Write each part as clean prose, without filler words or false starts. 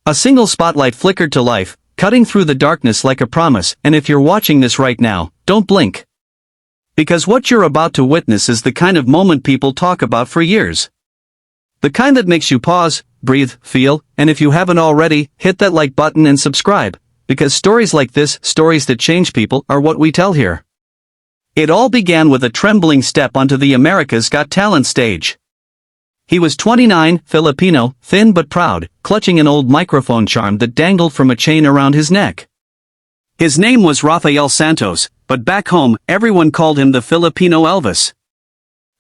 A single spotlight flickered to life, cutting through the darkness like a promise, and if you're watching this right now, don't blink. Because what you're about to witness is the kind of moment people talk about for years. The kind that makes you pause, breathe, feel, and if you haven't already, hit that like button and subscribe, because stories like this, stories that change people, are what we tell here. It all began with a trembling step onto the America's Got Talent stage. He was 29, Filipino, thin but proud, clutching an old microphone charm that dangled from a chain around his neck. His name was Rafael Santos, but back home, everyone called him the Filipino Elvis.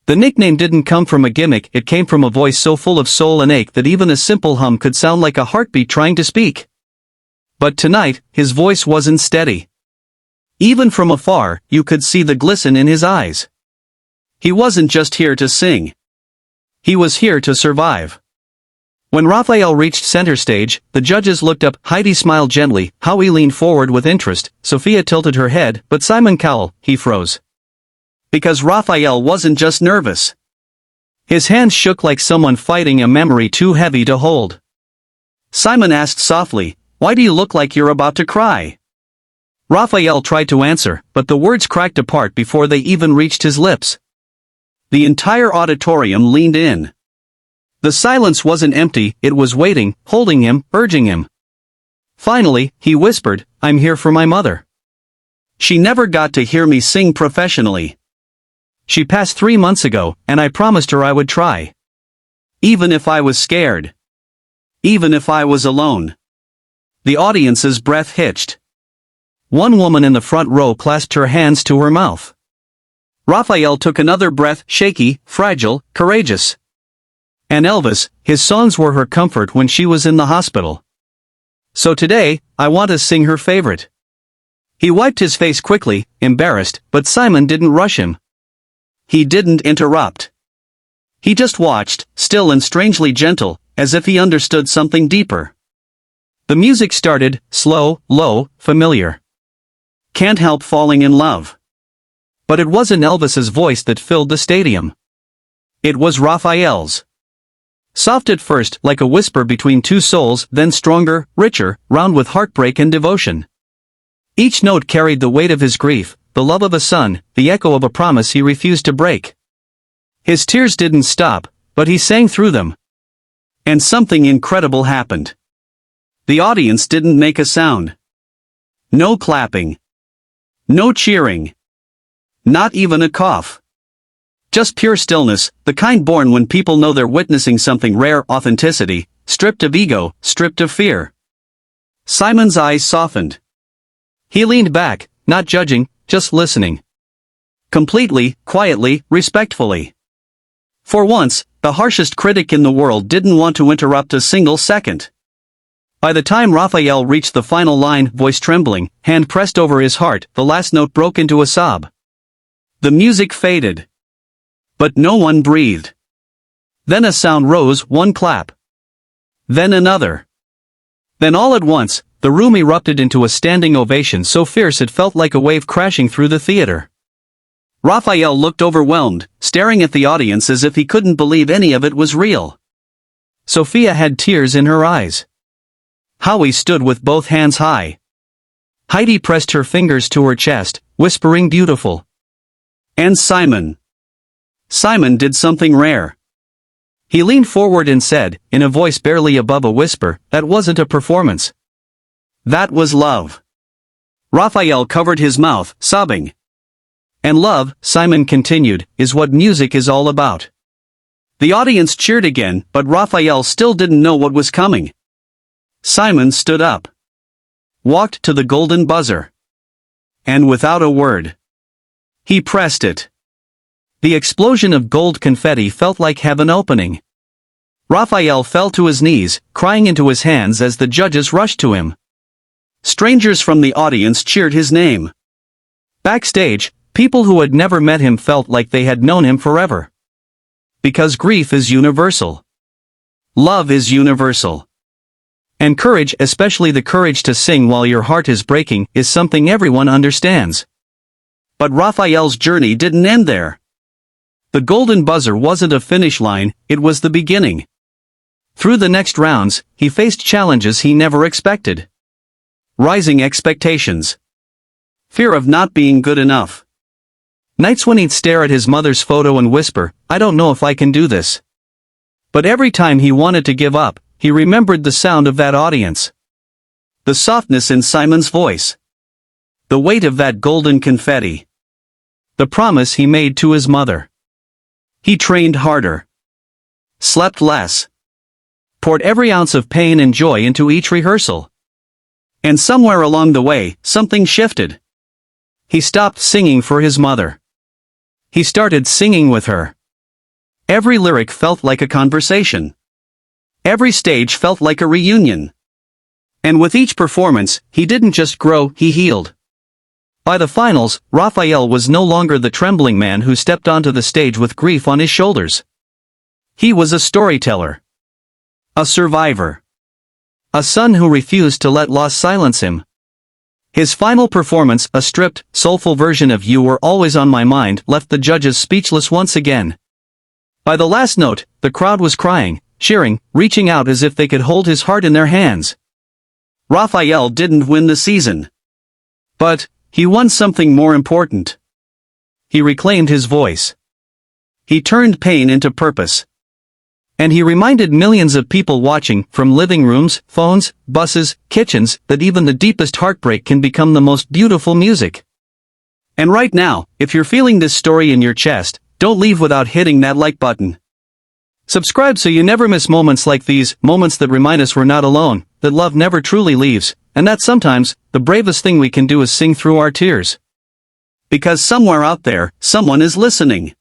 The nickname didn't come from a gimmick, it came from a voice so full of soul and ache that even a simple hum could sound like a heartbeat trying to speak. But tonight, his voice wasn't steady. Even from afar, you could see the glisten in his eyes. He wasn't just here to sing. He was here to survive. When Rafael reached center stage, the judges looked up, Heidi smiled gently, Howie leaned forward with interest, Sophia tilted her head, but Simon Cowell, he froze. Because Rafael wasn't just nervous. His hands shook like someone fighting a memory too heavy to hold. Simon asked softly, why do you look like you're about to cry? Rafael tried to answer, but the words cracked apart before they even reached his lips. The entire auditorium leaned in. The silence wasn't empty, it was waiting, holding him, urging him. Finally, he whispered, I'm here for my mother. She never got to hear me sing professionally. She passed 3 months ago, and I promised her I would try. Even if I was scared. Even if I was alone. The audience's breath hitched. One woman in the front row clasped her hands to her mouth. Rafael took another breath, shaky, fragile, courageous. And Elvis, his songs were her comfort when she was in the hospital. So today, I want to sing her favorite. He wiped his face quickly, embarrassed, but Simon didn't rush him. He didn't interrupt. He just watched, still and strangely gentle, as if he understood something deeper. The music started, slow, low, familiar. Can't help falling in love. But it wasn't Elvis's voice that filled the stadium. It was Rafael's. Soft at first, like a whisper between two souls, then stronger, richer, round with heartbreak and devotion. Each note carried the weight of his grief, the love of a son, the echo of a promise he refused to break. His tears didn't stop, but he sang through them. And something incredible happened. The audience didn't make a sound. No clapping. No cheering. Not even a cough. Just pure stillness, the kind born when people know they're witnessing something rare, authenticity, stripped of ego, stripped of fear. Simon's eyes softened. He leaned back, not judging, just listening. Completely, quietly, respectfully. For once, the harshest critic in the world didn't want to interrupt a single second. By the time Rafael reached the final line, voice trembling, hand pressed over his heart, the last note broke into a sob. The music faded. But no one breathed. Then a sound rose, one clap. Then another. Then all at once, the room erupted into a standing ovation so fierce it felt like a wave crashing through the theater. Rafael looked overwhelmed, staring at the audience as if he couldn't believe any of it was real. Sophia had tears in her eyes. Howie stood with both hands high. Heidi pressed her fingers to her chest, whispering beautiful. And Simon. Simon did something rare. He leaned forward and said, in a voice barely above a whisper, that wasn't a performance. That was love. Rafael covered his mouth, sobbing. And love, Simon continued, is what music is all about. The audience cheered again, but Rafael still didn't know what was coming. Simon stood up. Walked to the golden buzzer. And without a word. He pressed it. The explosion of gold confetti felt like heaven opening. Rafael fell to his knees, crying into his hands as the judges rushed to him. Strangers from the audience cheered his name. Backstage, people who had never met him felt like they had known him forever. Because grief is universal. Love is universal. And courage, especially the courage to sing while your heart is breaking, is something everyone understands. But Rafael's journey didn't end there. The golden buzzer wasn't a finish line, it was the beginning. Through the next rounds, he faced challenges he never expected. Rising expectations. Fear of not being good enough. Nights when he'd stare at his mother's photo and whisper, "I don't know if I can do this." But every time he wanted to give up, he remembered the sound of that audience. The softness in Simon's voice. The weight of that golden confetti. The promise he made to his mother. He trained harder. Slept less. Poured every ounce of pain and joy into each rehearsal. And somewhere along the way, something shifted. He stopped singing for his mother. He started singing with her. Every lyric felt like a conversation. Every stage felt like a reunion. And with each performance, he didn't just grow, he healed. By the finals, Rafael was no longer the trembling man who stepped onto the stage with grief on his shoulders. He was a storyteller. A survivor. A son who refused to let loss silence him. His final performance, a stripped, soulful version of "You Were Always on My Mind," left the judges speechless once again. By the last note, the crowd was crying, cheering, reaching out as if they could hold his heart in their hands. Rafael didn't win the season. But he won something more important. He reclaimed his voice. He turned pain into purpose. And he reminded millions of people watching, from living rooms, phones, buses, kitchens, that even the deepest heartbreak can become the most beautiful music. And right now, if you're feeling this story in your chest, don't leave without hitting that like button. Subscribe so you never miss moments like these, moments that remind us we're not alone, that love never truly leaves, and that sometimes, the bravest thing we can do is sing through our tears. Because somewhere out there, someone is listening.